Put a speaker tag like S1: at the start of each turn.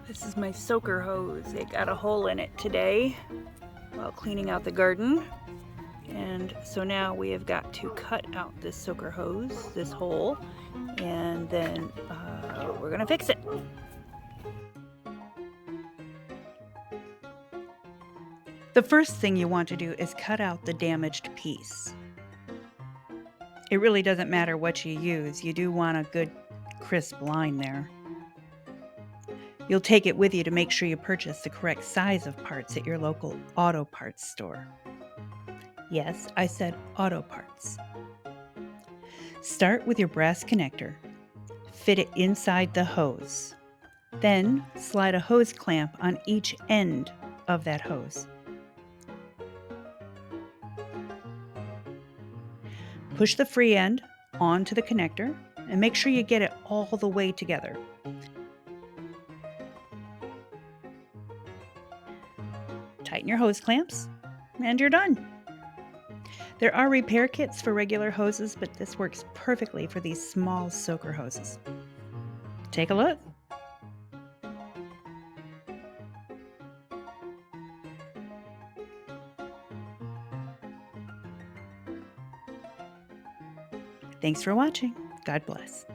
S1: This is my soaker hose. It got a hole in it today while cleaning out the garden. And so now we have got to cut out this soaker hose, this hole, and then we're gonna fix it. The first thing you want to do is cut out the damaged piece. It really doesn't matter what you use. You do want a good crisp line there. You'll take it with you to make sure you purchase the correct size of parts at your local auto parts store. Yes, I said auto parts. Start with your brass connector. Fit it inside the hose. Then slide a hose clamp on each end of that hose. Push the free end onto the connector and make sure you get it all the way together. Tighten your hose clamps and you're done. There are repair kits for regular hoses, but this works perfectly for these small soaker hoses. Take a look. Thanks for watching. God bless.